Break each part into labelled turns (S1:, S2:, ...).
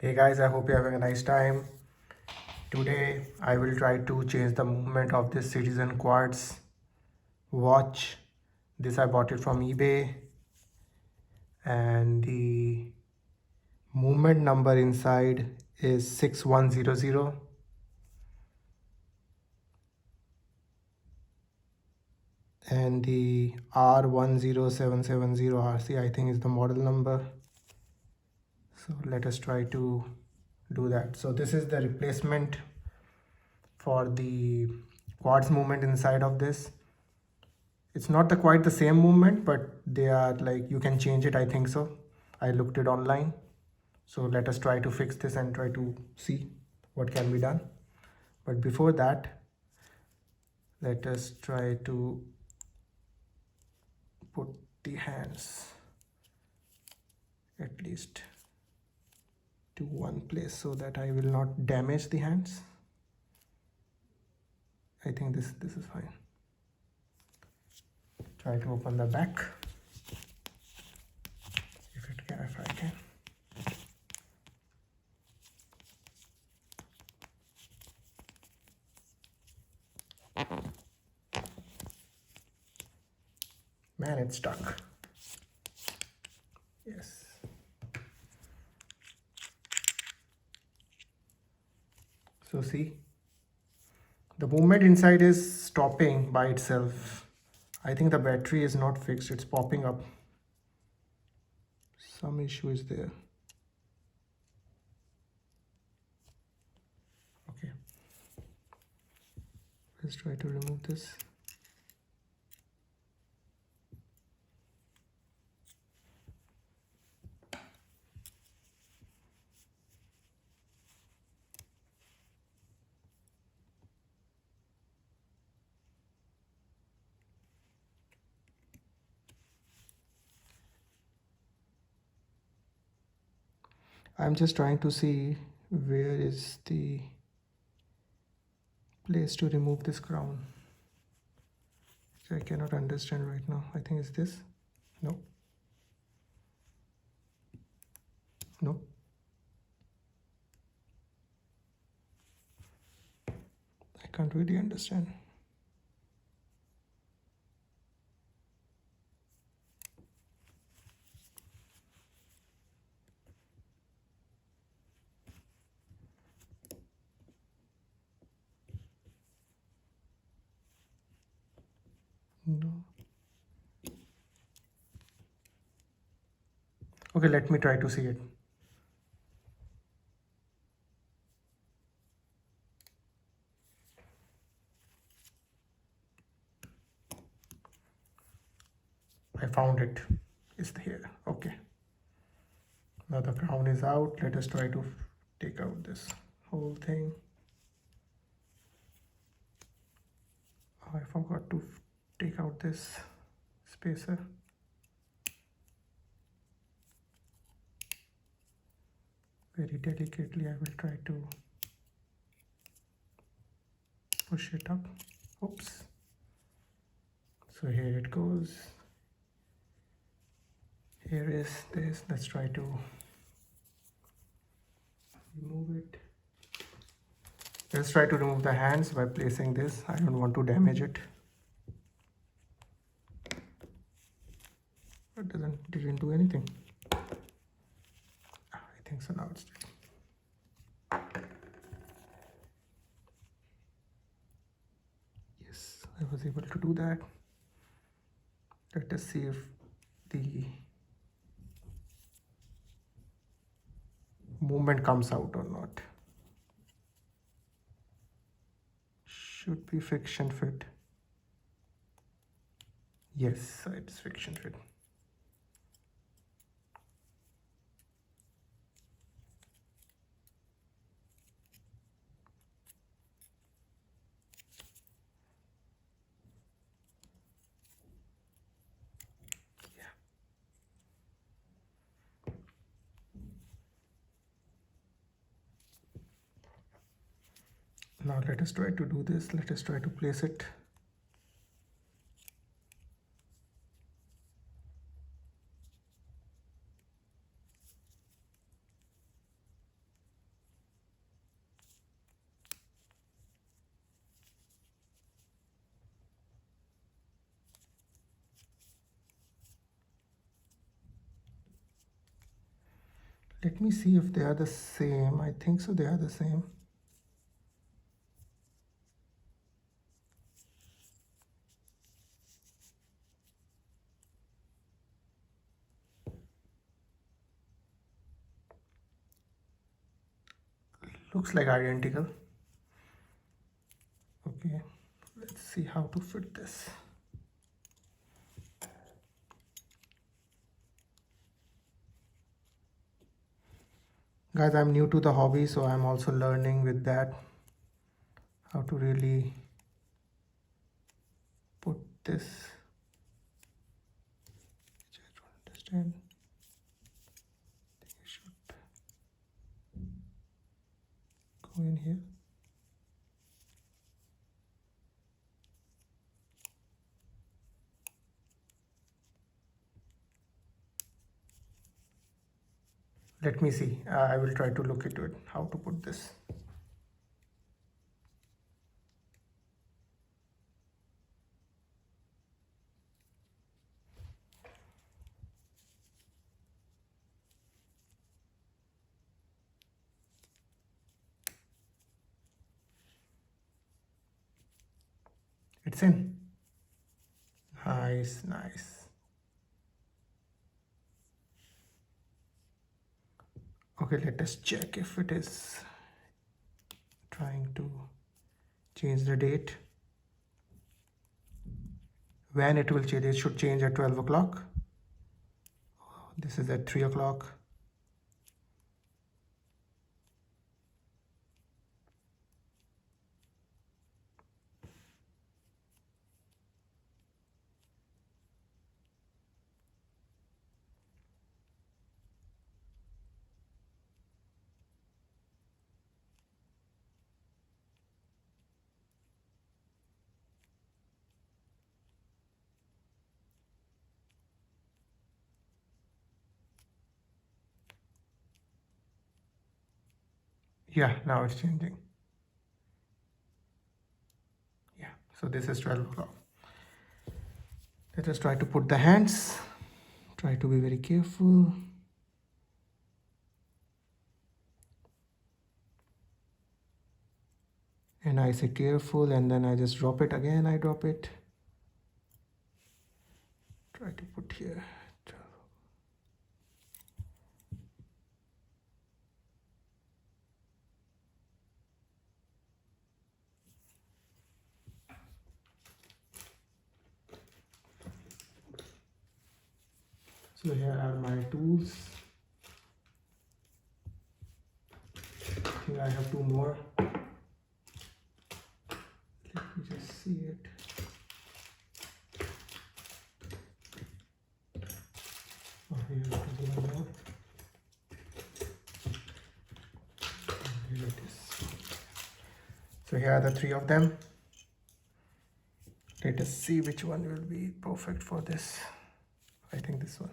S1: Hey guys, I hope you're having a nice time. Today I will try to change the movement of this Citizen Quartz watch. This I bought it from eBay, and the movement number inside is 6100, and the R10770RC I think is the model number. So let us try to do that. So this is the replacement for the quartz movement inside of this. It's not quite the same movement, but they are like, you can change it, I think so. I looked it online. So let us try to fix this and try to see what can be done. But before that, let us try to put the hands at least to one place so that I will not damage the hands. I think this is fine. Try to open the back if I can. Man, it's stuck. Yes. So see, the movement inside is stopping by itself. I think the battery is not fixed. It's popping up. Some issue is there. Okay. Let's try to remove this. I'm just trying to see where is the place to remove this crown. I cannot understand right now. I think it's this. No. No. I can't really understand. No. Okay, let me try to see it. I found it. It's here. Okay. Now the crown is out. Let us try to take out this whole thing. Oh, I forgot to take out this spacer. Very delicately, I will try to push it up. Oops. So here it goes. Here is this. Let's try to remove it. Let's try to remove the hands by placing this. I don't want to damage it. It didn't do anything. I think so now it's done. Yes, I was able to do that. Let us see if the movement comes out or not. Should be friction fit. Yes, it's friction fit. Now let us try to do this. Let us try to place it. Let me see if they are the same. I think so, they are the same. Looks like identical. Okay, let's see how to fit this. Guys, I'm new to the hobby, so I'm also learning with that how to really put this, which I don't understand. I think you should go in here. Let me see. I will try to look into it, how to put this. It's in. Nice, nice. Okay, let us check if it is trying to change the date. When it will change, it should change at 12 o'clock. This is at 3 o'clock. Yeah, now it's changing. Yeah, so this is 12 o'clock. Let us try to put the hands. Try to be very careful. And I say careful, and then I just drop it again. I drop it. Try to put here. So here are my tools. Here I have two more. Let me just see it. Oh, here is one more. Here it is. So here are the three of them. Let us see which one will be perfect for this. I think this one.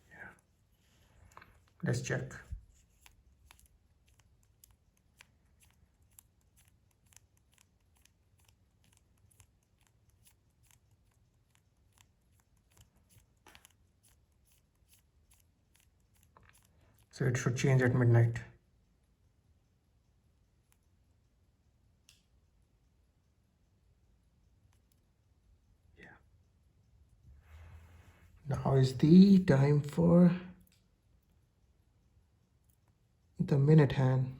S1: Yeah. Let's check. So it should change at midnight. Yeah. Now is the time for the minute hand.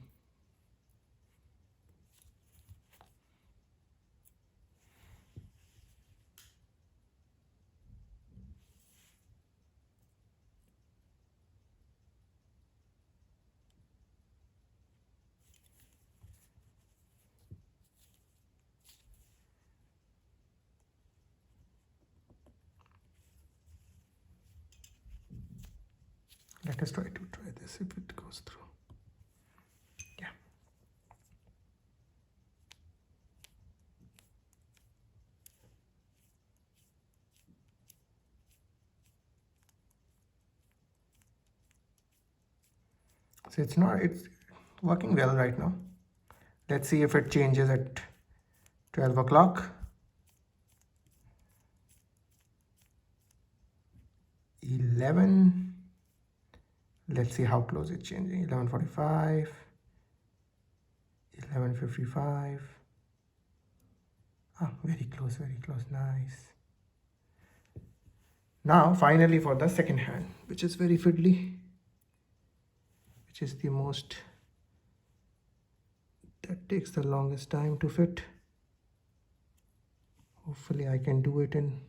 S1: Let us try this if it goes through. Yeah. So it's working well right now. Let's see if it changes at 12 o'clock. 11. Let's see how close it's changing. 11:45, 11:55. Ah, very close, very close. Nice. Now, finally, for the second hand, which is very fiddly, which is the most, that takes the longest time to fit. Hopefully, I can do it in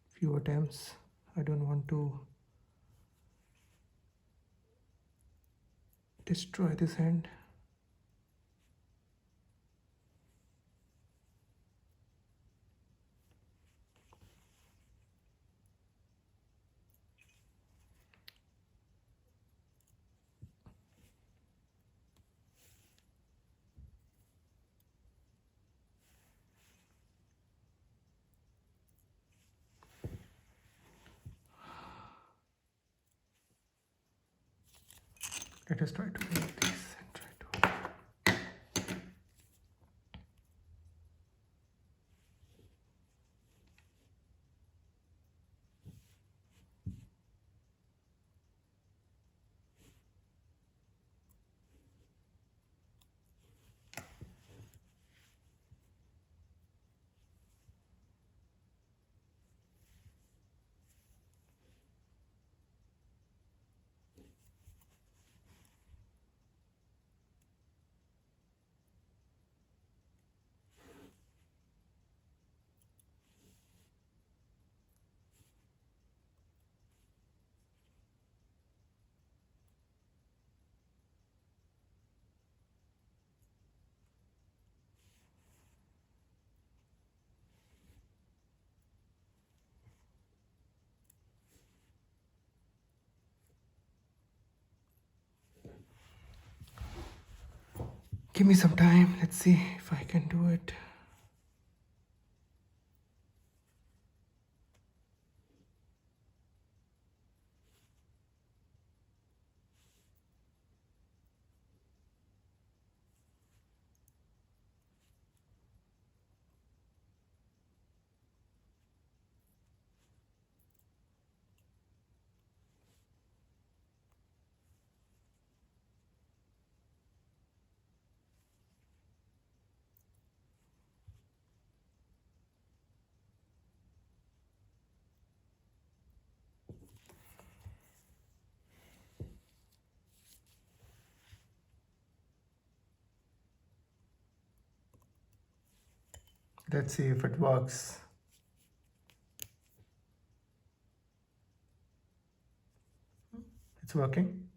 S1: few attempts. I don't want to destroy this hand. Let us try to make this and try to. Give me some time. Let's see if I can do it. Let's see if it works. It's working.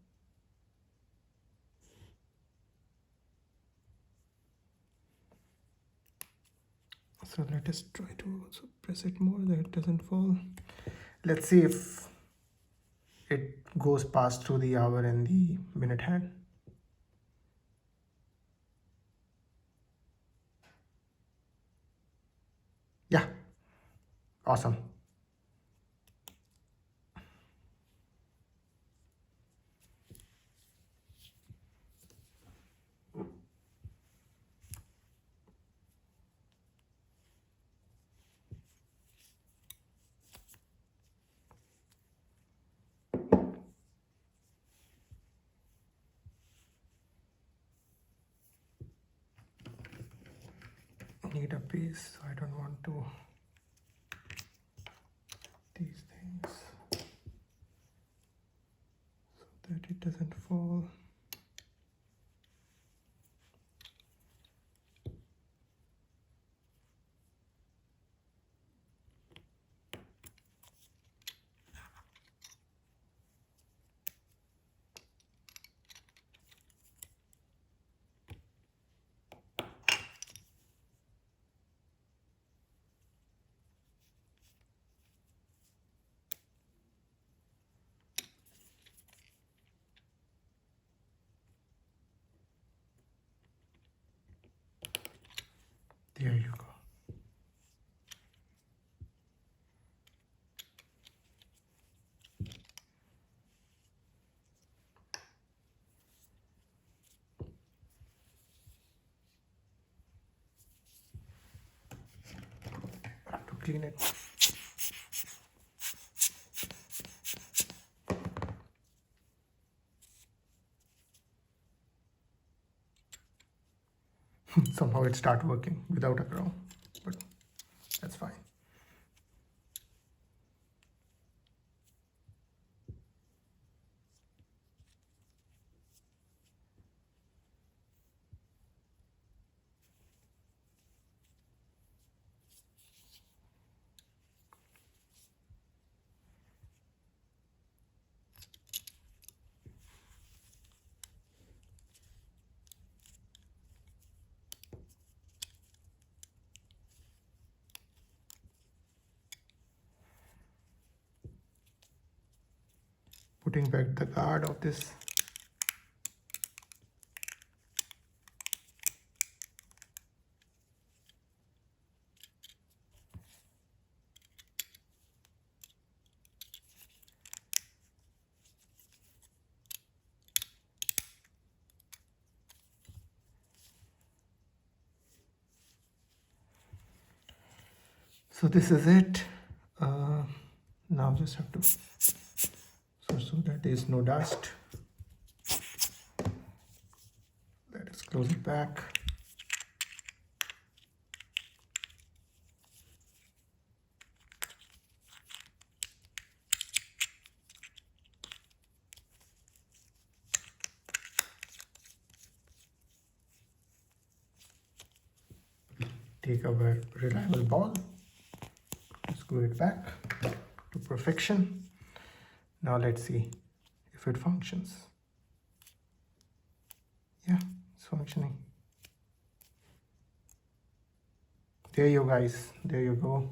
S1: So let us try to also press it more that it doesn't fall. Let's see if it goes past through the hour and the minute hand. Yeah, awesome. Need a piece, so I don't want to these things so that it doesn't fall. There you go. I have to clean it. Somehow it start working without a crown, but that's fine. Putting back the guard of this. So this is it. Now just have to so that there is no dust. Let us close it back. Take our reliable ball, screw it back to perfection. Now let's see if it functions. Yeah, it's functioning. There you guys, there you go.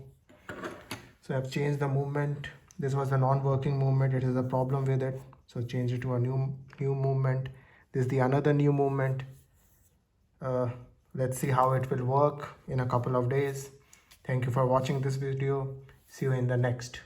S1: So I've changed the movement. This was a non-working movement. It is a problem with it. So change it to a new movement. This is the another new movement. Let's see how it will work in a couple of days. Thank you for watching this video. See you in the next.